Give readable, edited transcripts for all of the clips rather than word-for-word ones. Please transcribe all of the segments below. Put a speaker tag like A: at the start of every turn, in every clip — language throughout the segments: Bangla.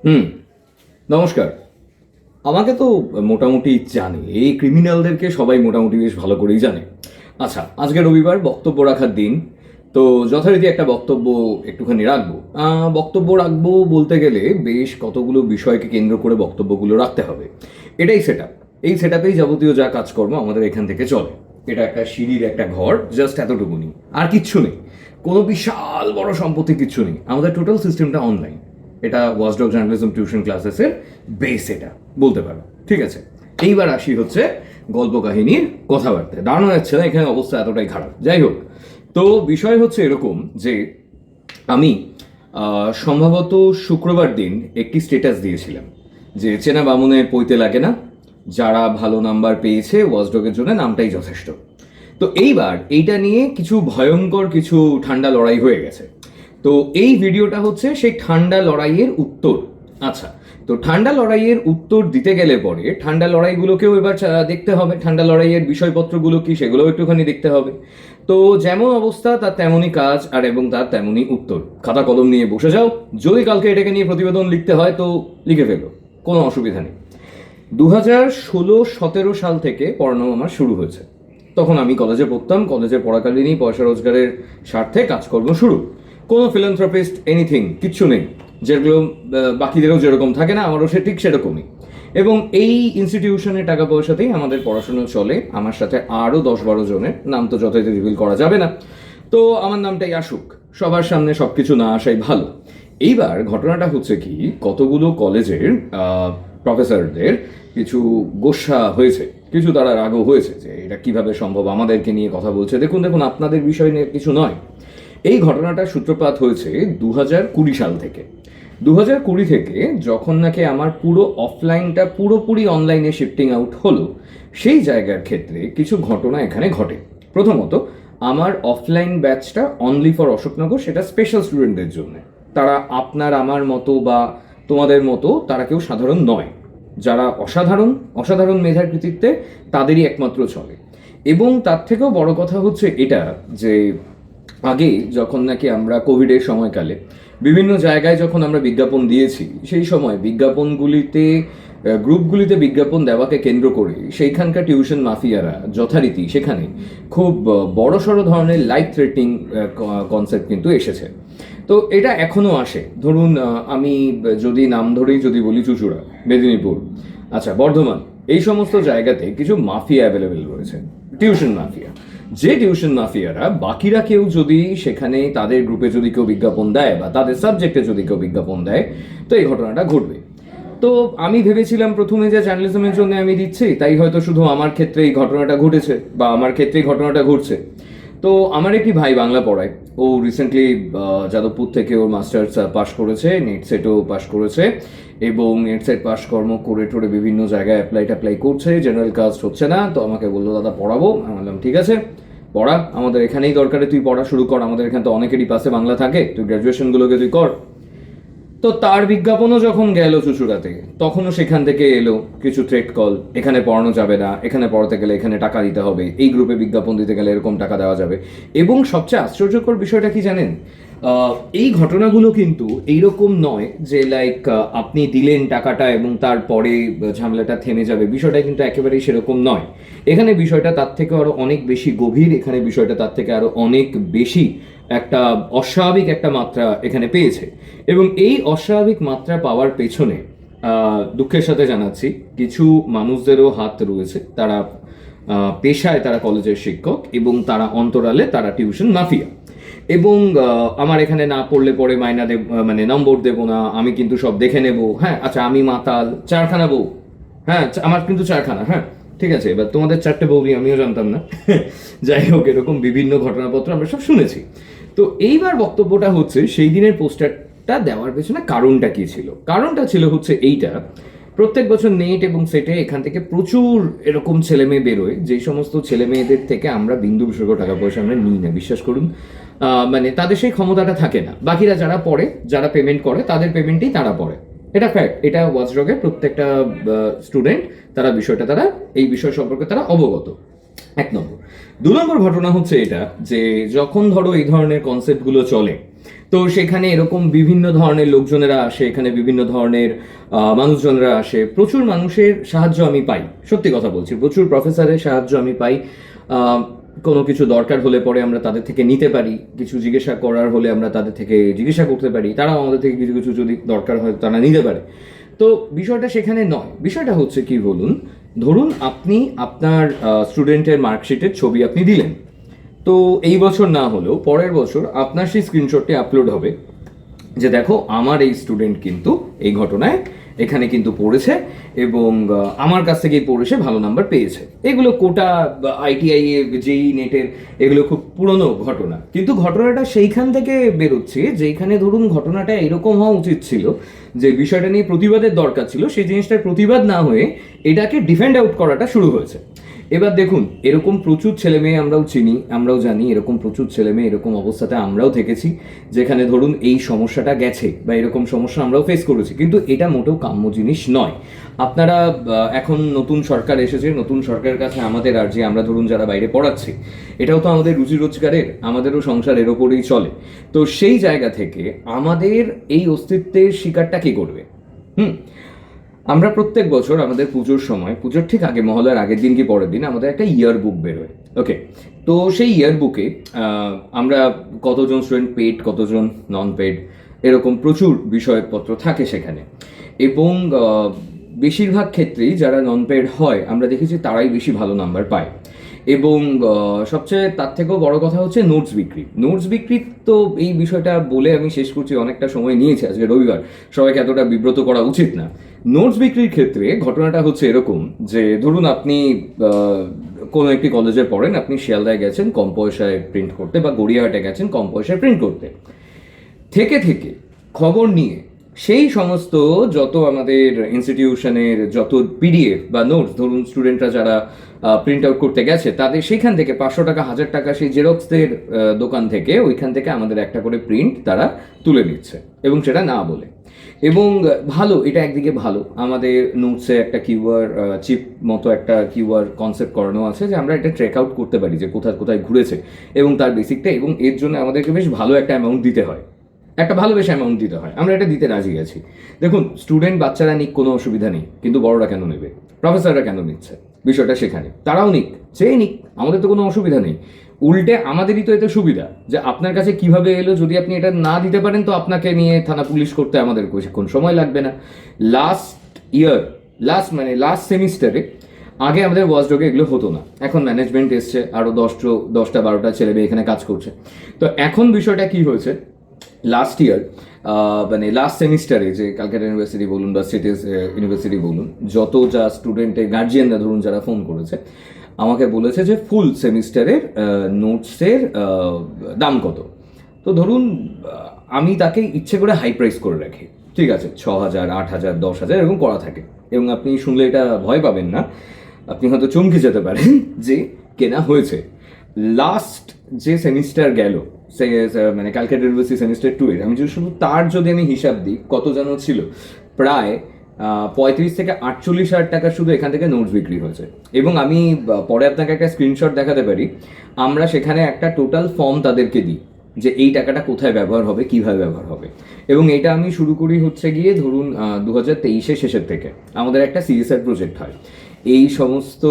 A: হুম। নমস্কার। আমাকে তো মোটামুটি জানে, এই ক্রিমিনালদেরকে সবাই মোটামুটি বেশ ভালো করেই জানে। আচ্ছা, আজকে রবিবার, বক্তব্য রাখার দিন। তো যথারীতি একটা বক্তব্য একটুখানি রাখবো। বক্তব্য রাখবো বলতে গেলে বেশ কতগুলো বিষয়কে কেন্দ্র করে বক্তব্যগুলো রাখতে হবে। এটাই সেট আপ। এই সেট আপেই যাবতীয় যা কাজকর্ম আমাদের এখান থেকে চলে। এটা একটা সিঁড়ির একটা ঘর, জাস্ট এতটুকুনি, আর কিচ্ছু নেই। কোনো বিশাল বড় সম্পত্তি কিচ্ছু নেই, আমাদের টোটাল সিস্টেমটা অনলাইন। এটা ওয়াচডগ জার্নালিজম টিউশন ক্লাসেসের বেস, এটা বলতে পারো। ঠিক আছে, এইবার আসি হচ্ছে গল্প কাহিনীর কথাবার্তায়। দাঁড়ানো যাচ্ছে না, এখানে অবস্থা এতটাই খারাপ। যাই হোক, তো বিষয় হচ্ছে এরকম যে আমি সম্ভবত শুক্রবার দিন একটি স্ট্যাটাস দিয়েছিলাম যে চেনা বামুনের পৈতে লাগে না, যারা ভালো নাম্বার পেয়েছে ওয়াচডগের জন্য নামটাই যথেষ্ট। তো এইবার এইটা নিয়ে কিছু ভয়ঙ্কর কিছু ঠান্ডা লড়াই হয়ে গেছে। তো এই ভিডিওটা হচ্ছে সেই ঠান্ডা লড়াইয়ের উত্তর। আচ্ছা, তো ঠান্ডা লড়াইয়ের উত্তর দিতে গেলে পরে ঠান্ডা লড়াইগুলোকেও এবার দেখতে হবে, ঠান্ডা লড়াইয়ের বিষয়পত্রগুলো কি সেগুলোও একটুখানি দেখতে হবে। তো যেমন অবস্থা তার তেমনই কাজ, আর এবং তার তেমনই উত্তর। খাতা কলম নিয়ে বসে যাও, যদি কালকে এটাকে নিয়ে প্রতিবেদন লিখতে হয় তো লিখে ফেলো, কোনো অসুবিধা নেই। 2016-17 সাল থেকে পড়ানো আমার শুরু হয়েছে। তখন আমি কলেজে পড়তাম, কলেজে পড়াকালীনই পয়সা রোজগারের স্বার্থে কাজকর্ম শুরু। কোনো ফিলান্থ্রপিস্ট এনিথিং কিচ্ছু নেই, যেগুলো বাকিদেরও যেরকম থাকে না, আমারও সে ঠিক সেরকমই। এবং এই ইনস্টিটিউশনের টাকা পয়সাতেই আমাদের পড়াশোনা চলে। আমার সাথে আরও 10-12 জনের নাম তো যথাযথ রিভিল করা যাবে না, তো আমার নামটাই আসুক, সবার সামনে সব কিছু না আসাই ভালো। এইবার ঘটনাটা হচ্ছে কি, কতগুলো কলেজের প্রফেসরদের কিছু গোসা হয়েছে, কিছু তারা রাগও হয়েছে যে এটা কিভাবে সম্ভব, আমাদেরকে নিয়ে কথা বলছে। দেখুন দেখুন, আপনাদের বিষয় নিয়ে কিছু নয়। এই ঘটনাটার সূত্রপাত হয়েছে 2020 সাল থেকে। 2020 থেকে যখন নাকি আমার পুরো অফলাইনটা পুরোপুরি অনলাইনে শিফটিং আউট হলো, সেই জায়গার ক্ষেত্রে কিছু ঘটনা এখানে ঘটে। প্রথমত, আমার অফলাইন ব্যাচটা অনলি ফর অশোকনগর, সেটা স্পেশাল স্টুডেন্টদের জন্য। তারা আপনার আমার মতো বা তোমাদের মতো, তারা কেউ সাধারণ নয়। যারা অসাধারণ, অসাধারণ মেধার কৃতিত্বে তাদেরই একমাত্র চলে। এবং তার থেকেও বড় কথা হচ্ছে এটা যে আগে যখন নাকি আমরা কোভিডের সময়কালে বিভিন্ন জায়গায় যখন আমরা বিজ্ঞাপন দিয়েছি, সেই সময় বিজ্ঞাপনগুলিতে গ্রুপগুলিতে বিজ্ঞাপন দেওয়াকে কেন্দ্র করে সেইখানকার টিউশন মাফিয়ারা যথারীতি সেখানে খুব বড়সড় ধরনের লাইফ থ্রেটিং কনসেপ্ট কিন্তু এসেছে। তো এটা এখনও আসে। ধরুন আমি যদি নাম ধরেই যদি বলি, চুঁচুড়া, মেদিনীপুর, আচ্ছা বর্ধমান, এই সমস্ত জায়গাতে কিছু মাফিয়া অ্যাভেলেবেল রয়েছে, টিউশন মাফিয়া। যে টিউশন মাফিয়ারা বাকিরা কেউ যদি সেখানে তাদের গ্রুপে যদি কেউ বিজ্ঞাপন দেয় বা তাদের সাবজেক্টে যদি কেউ বিজ্ঞাপন দেয়, তো এই ঘটনাটা ঘটবে। তো আমি ভেবেছিলাম প্রথমে যে জার্নালিজমের জন্য আমি দিচ্ছি, তাই হয়তো শুধু আমার ক্ষেত্রে এই ঘটনাটা ঘটেছে বা আমার ক্ষেত্রেই ঘটনাটা ঘটছে। তো আমার একটি ভাই বাংলা পড়ায়, ও রিসেন্টলি যাদবপুর থেকে ওর মাস্টার্স পাশ করেছে, নেট সেটও পাশ করেছে, এবং নেট সেট পাশ কর্ম করে টোরে বিভিন্ন জায়গায় অ্যাপ্লাই করছে। জেনারেল কাস্ট হচ্ছে না, তো আমাকে বললো দাদা পড়াবো। আমি বললাম ঠিক আছে পড়া, আমাদের এখানেই দরকারে তুই পড়া শুরু কর, আমাদের এখানে তো অনেকেরই পাশে বাংলা থাকে, তুই গ্র্যাজুয়েশনগুলোকে তুই কর। তো তার বিজ্ঞাপনও যখন গেল চুচুড়াতে, তখনও সেখান থেকে এলো কিছু থ্রেট কল, এখানে পড়ানো যাবে না, এখানে পড়াতে গেলে এখানে টাকা দিতে হবে, এই গ্রুপে বিজ্ঞাপন দিতে গেলে এরকম টাকা দেওয়া যাবে। এবং সবচেয়ে আশ্চর্যকর বিষয়টা কি জানেন, এই ঘটনাগুলো কিন্তু এইরকম নয় যে লাইক আপনি দিলেন টাকাটা এবং তারপরে ঝামেলাটা থেমে যাবে, বিষয়টা কিন্তু একেবারেই সেরকম নয়। এখানে বিষয়টা তার থেকে আরো অনেক বেশি গভীর, এখানে বিষয়টা তার থেকে আরো অনেক বেশি একটা অস্বাভাবিক একটা মাত্রা এখানে পেয়েছে। এবং এই অস্বাভাবিক মাত্রা পাওয়ার পেছনে দুঃখের সাথে জানাচ্ছি কিছু মানুষদেরও হাত রয়েছে। তারা পেশায় তারা কলেজের শিক্ষক, এবং তারা অন্তরালে তারা টিউশন মাফিয়া। এবং আমার এখানে না পড়লে পরে মাইনা দেব, মানে নম্বর দেবো না, আমি কিন্তু সব দেখে নেব। হ্যাঁ আচ্ছা, আমি মাতাল, চারখানা বউ, হ্যাঁ আমার কিন্তু চারখানা, হ্যাঁ ঠিক আছে, এবার তোমাদের চারটে বউই আমিও জানতাম না। যাই হোক, এরকম বিভিন্ন ঘটনাপত্র আমরা সব শুনেছি। তো এইবার বক্তব্যটা হচ্ছে সেই দিনের পোস্টারটা দেওয়ার পেছনে কারণটা কি ছিল। কারণটা ছিল হচ্ছে এইটা, প্রত্যেক বছর নেট এবং সেটে এখান থেকে প্রচুর এরকম ছেলে মেয়ে বেরোয়, যেই সমস্ত ছেলে মেয়েদের থেকে আমরা বিন্দু বিসর্গ টাকা পয়সা আমরা নিই না, বিশ্বাস করুন। মানে তাদের সেই ক্ষমতাটা থাকে না, বাকিরা যারা পড়ে, যারা পেমেন্ট করে তাদের পেমেন্টেই তারা পড়ে। এটা ফ্যাক্ট, এটা ওয়াচডগের প্রত্যেকটা স্টুডেন্ট, তারা বিষয়টা, তারা এই বিষয় সম্পর্কে তারা অবগত। 1 নম্বর। 2 নম্বর ঘটনা হচ্ছে এটা যে যখন ধরো এই ধরনের কনসেপ্টগুলো চলে, তো সেখানে এরকম বিভিন্ন ধরনের লোকজনেরা আসে, এখানে বিভিন্ন ধরনের মানুষজনরা আসে, প্রচুর মানুষের সাহায্য আমি পাই, সত্যি কথা বলছি, প্রচুর প্রফেসরের সাহায্য আমি পাই। আহ, কোনো কিছু দরকার হলে পরে আমরা তাদের থেকে নিতে পারি, কিছু জিজ্ঞাসা করার হলে আমরা তাদের থেকে জিজ্ঞাসা করতে পারি, তারাও আমাদের থেকে কিছু কিছু যদি দরকার হয় তারা নিতে পারে। তো বিষয়টা সেখানে নয়, বিষয়টা হচ্ছে কি বলুন, ধরুন আপনি আপনার স্টুডেন্টের মার্কশিটের ছবি আপনি দিলেন, তো এই বছর না হলেও পরের বছর আপনার সেই স্ক্রিনশটটি আপলোড হবে যে দেখো আমার এই স্টুডেন্ট কিন্তু এই ঘটনায় এখানে কিন্তু পড়েছে এবং আমার কাছ থেকেই পড়েছে, ভালো নাম্বার পেয়েছে। এগুলো কোটা, আইটিআই, জেই, নেটের, এগুলো খুব পুরনো ঘটনা, কিন্তু ঘটনাটা সেইখান থেকে বেরোচ্ছে যেইখানে ধরুন ঘটনাটা এরকম হওয়া উচিত ছিল যে বিষয়টা নিয়ে প্রতিবাদের দরকার ছিল, সেই জিনিসটার প্রতিবাদ না হয়ে এটাকে ডিফেন্ড আউট করাটা শুরু হয়েছে। এবার দেখুন, এরকম প্রচুর ছেলে মেয়ে আমরাও চিনি, আমরাও জানি, এরকম প্রচুর ছেলে মেয়ে এরকম অবস্থাতে আমরাও থেকেছি, যেখানে ধরুন এই সমস্যাটা গেছে বা এরকম সমস্যা আমরাও ফেস করেছি, কিন্তু এটা মোটেও কাম্য জিনিস নয়। আপনারা এখন নতুন সরকার এসেছে, নতুন সরকারের কাছে আমাদের আর যে আমরা ধরুন যারা বাইরে পড়াচ্ছি, এটাও তো আমাদের রুজি রোজগারের, আমাদেরও সংসার এর ওপরেই চলে। তো সেই জায়গা থেকে আমাদের এই অস্তিত্বের শিকারটা কি করবে? আমরা প্রত্যেক বছর আমাদের পুজোর সময়, পুজোর ঠিক আগে, মহলার আগের দিন কি পরের দিন আমাদের একটা ইয়ার বুক বেরোয়। ওকে, তো সেই ইয়ার বুকে আমরা কতজন স্টুডেন্ট পেড, কতজন নন পেড, এরকম প্রচুর বিষয়পত্র থাকে সেখানে। এবং বেশিরভাগ ক্ষেত্রেই যারা নন পেড হয় আমরা দেখেছি তারাই বেশি ভালো নাম্বার পায়। এবং সবচেয়ে তার থেকেও বড় কথা হচ্ছে নোটস বিক্রি। নোটস বিক্রি তো এই বিষয়টা বলে আমি শেষ করছি, অনেকটা সময় নিয়েছি, আজকে রবিবার, সবাইকে এতটা বিব্রত করা উচিত না। নোটস বিক্রির ক্ষেত্রে ঘটনাটা হচ্ছে এরকম যে ধরুন আপনি কোনো একটি কলেজে পড়েন, আপনি শিয়ালদায় গেছেন কম পয়সায় প্রিন্ট করতে, বা গড়িয়াহাটে গেছেন কম পয়সায় প্রিন্ট করতে, থেকে থেকে খবর নিয়ে সেই সমস্ত যত আমাদের ইনস্টিটিউশনের যত পিডিএফ বা নোটস, ধরুন স্টুডেন্টরা যারা প্রিন্ট আউট করতে গেছে তাদের সেখান থেকে 500 টাকা 1000 টাকা সেই জেরক্সদের দোকান থেকে, ওইখান থেকে আমাদের একটা করে প্রিন্ট তারা তুলে নিচ্ছে, এবং সেটা না বলে। এবং ভালো, এটা একদিকে ভালো, আমাদের নোটসে একটা কিউআর চিপ মতো একটা কিউআর কনসেপ্ট করানো আছে যে আমরা এটা ট্র্যাক আউট করতে পারি যে কোথায় কোথায় ঘুরেছে এবং তার বেসিকটা, এবং এর জন্য আমাদেরকে বেশ ভালো একটা অ্যামাউন্ট দিতে হয়, একটা ভালো বেশ অ্যামাউন্ট দিতে হয়, আমরা এটা দিতে রাজি আছি। দেখুন, স্টুডেন্ট বাচ্চারা নিক, কোনো অসুবিধা নেই, কিন্তু বড়রা কেন নেবে, প্রফেসররা কেন নিচ্ছে, বিষয়টা সেখানে। তারাও নিক, সেই নিক, আমাদের তো কোনো অসুবিধা নেই, উল্টে আমাদেরই তো এতে সুবিধা যে আপনার কাছে কিভাবে এলো, যদি আপনি এটা না দিতে পারেন তো আপনাকে নিয়ে থানা পুলিশ করতে আমাদের বেশিক্ষণ সময় লাগবে না। লাস্ট সেমিস্টারে আগে আমাদের ওয়াচডগে এগুলো হতো না, এখন ম্যানেজমেন্ট এসছে, আরও 10টা 12টা ছেলে মেয়ে এখানে কাজ করছে। তো এখন বিষয়টা কি হয়েছে, লাস্ট ইয়ার লাস্ট সেমিস্টারে যে ক্যালকাটা ইউনিভার্সিটি বলুন বা সিটিজ ইউনিভার্সিটি বলুন, যত যা স্টুডেন্টের গার্জিয়ানরা ধরুন যারা ফোন করেছে আমাকে বলেছে যে ফুল সেমিস্টারের নোটসের দাম কত। তো ধরুন আমি তাকে ইচ্ছে করে হাই প্রাইস করে রাখি, ঠিক আছে, 6000, 8000, 10,000 এরকম করা থাকে, এবং আপনি শুনলে এটা ভয় পাবেন না, আপনি হয়তো চমকে যেতে পারেন যে কেনা হয়েছে। লাস্ট যে সেমিস্টার গেল, ক্যালকাটা ইউনিভার্সিটি সেমিস্টার 2 এর, আমি যদি শুধু তার যদি আমি হিসাব দিই কত যেন ছিল, প্রায় 35 থেকে 48,000 টাকা শুধু এখান থেকে নোটস বিক্রি হয়েছে। এবং আমি পরে আপনাকে একটা স্ক্রিনশট দেখাতে পারি, আমরা সেখানে একটা টোটাল ফর্ম তাদেরকে দিই যে এই টাকাটা কোথায় ব্যবহার হবে, কিভাবে ব্যবহার হবে। এবং এটা আমি শুরু করি হচ্ছে গিয়ে ধরুন 2023 শেষের থেকে। আমাদের একটা সিএসআর প্রজেক্ট হয়, এই সমস্ত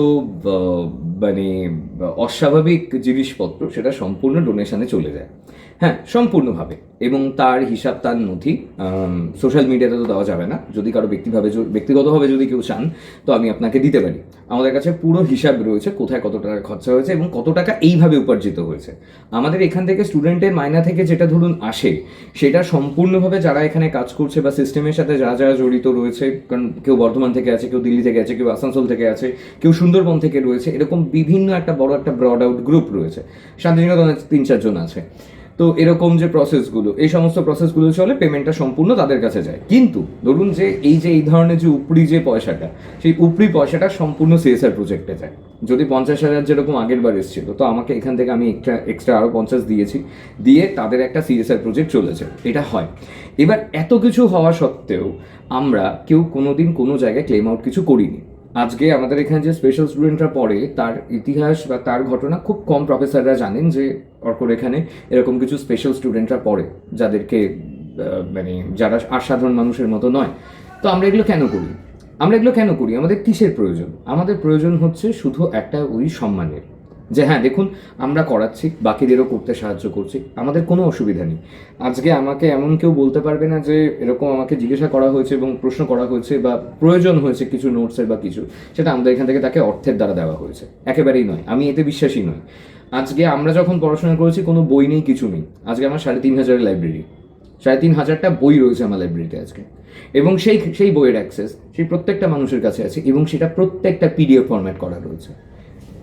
A: অস্বাভাবিক জিনিসপত্র সেটা সম্পূর্ণ ডোনেশনে চলে যায়, হ্যাঁ, সম্পূর্ণভাবে। এবং তার হিসাব, তার নথি সোশ্যাল মিডিয়াতে তো দেওয়া যাবে না, যদি কারো ব্যক্তিগতভাবে যদি কেউ চান তো আমি আপনাকে দিতে পারি। আমাদের কাছে পুরো হিসাব রয়েছে কোথায় কত টাকা খরচা হয়েছে এবং কত টাকা এইভাবে উপার্জিত হয়েছে। আমাদের এখান থেকে স্টুডেন্টের মাইনা থেকে যেটা ধরুন আসে, সেটা সম্পূর্ণভাবে যারা এখানে কাজ করছে বা সিস্টেমের সাথে যারা যারা জড়িত রয়েছে, কারণ কেউ বর্ধমান থেকে আছে, কেউ দিল্লি থেকে আছে, কেউ আসানসোল থেকে আছে, কেউ সুন্দরবন থেকে রয়েছে, এরকম বিভিন্ন একটা বড় একটা ব্রড আউট গ্রুপ রয়েছে, শান্তিনিকেতনে 3-4 জন আছে। তো এরকম যে প্রসেসগুলো, এই সমস্ত প্রসেসগুলো চলে, পেমেন্টটা সম্পূর্ণ তাদের কাছে যায়। কিন্তু ধরুন যে এই ধরনের যে উপরি যে পয়সাটা, সেই উপরি পয়সাটা সম্পূর্ণ সিএসআর প্রজেক্টে যায়। যদি 50,000 যেরকম আগের বার এসেছিল, তো আমাকে এখান থেকে আমি এক্সট্রা আরও 50 দিয়েছি, দিয়ে তাদের একটা সিএসআর প্রজেক্ট চলেছে, এটা হয়। এবার এত কিছু হওয়া সত্ত্বেও আমরা কেউ কোনোদিন কোনো জায়গায় ক্লেম আউট কিছু করিনি। আজকে আমাদের এখানে যে স্পেশাল স্টুডেন্টরা পড়ে, তার ইতিহাস বা তার ঘটনা খুব কম প্রফেসররা জানেন, যে অর্কর এখানে এরকম কিছু স্পেশাল স্টুডেন্টরা পড়ে, যাদেরকে মানে যারা আর সাধারণ মানুষের মতো নয়। তো আমরা এগুলো কেন করি? আমাদের কিসের প্রয়োজন? আমাদের প্রয়োজন হচ্ছে শুধু একটা ওই সম্মানের, যে হ্যাঁ দেখুন আমরা করাচ্ছি, বাকিদেরও করতে সাহায্য করছি, আমাদের কোনো অসুবিধা নেই। আজকে আমাকে এমন কেউ বলতে পারবে না যে এরকম আমাকে জিজ্ঞাসা করা হয়েছে এবং প্রশ্ন করা হয়েছে বা প্রয়োজন হয়েছে কিছু নোটসের বা কিছু, সেটা আমাদের এখান থেকে তাকে অর্থের দ্বারা দেওয়া হয়েছে, একেবারেই নয়। আমি এতে বিশ্বাসী নই। আজকে আমরা যখন পড়াশোনা করেছি কোনো বই নেই, কিছু নেই। আজকে আমার 3,500 লাইব্রেরি, 3,500টা বই রয়েছে আমার লাইব্রেরিতে আজকে, এবং সেই বইয়ের অ্যাক্সেস সেই প্রত্যেকটা মানুষের কাছে আছে, এবং সেটা প্রত্যেকটা পিডিএফ ফরম্যাট করা রয়েছে,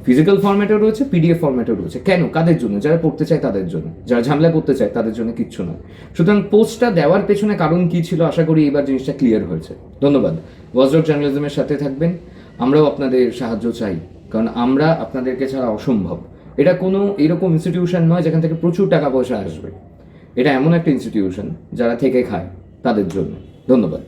A: ফিজিক্যাল ফরম্যাটও রয়েছে, পিডিএফ ফরম্যাটও রয়েছে। কেন? কাদের জন্য? যারা পড়তে চায় তাদের জন্য, যারা ঝামেলা করতে চায় তাদের জন্য কিচ্ছু নয়। সুতরাং পোস্টটা দেওয়ার পেছনে কারণ কি ছিল, আশা করি এবার জিনিসটা ক্লিয়ার হয়েছে। ধন্যবাদ। ওয়াচডগ জার্নালিজমের সাথে থাকবেন, আমরাও আপনাদের সাহায্য চাই, কারণ আমরা আপনাদেরকে ছাড়া অসম্ভব। এটা কোনো এরকম ইনস্টিটিউশন নয় যেখান থেকে প্রচুর টাকা পয়সা আসবে। এটা এমন একটা ইনস্টিটিউশন যারা থেকে খায় তাদের জন্য। ধন্যবাদ।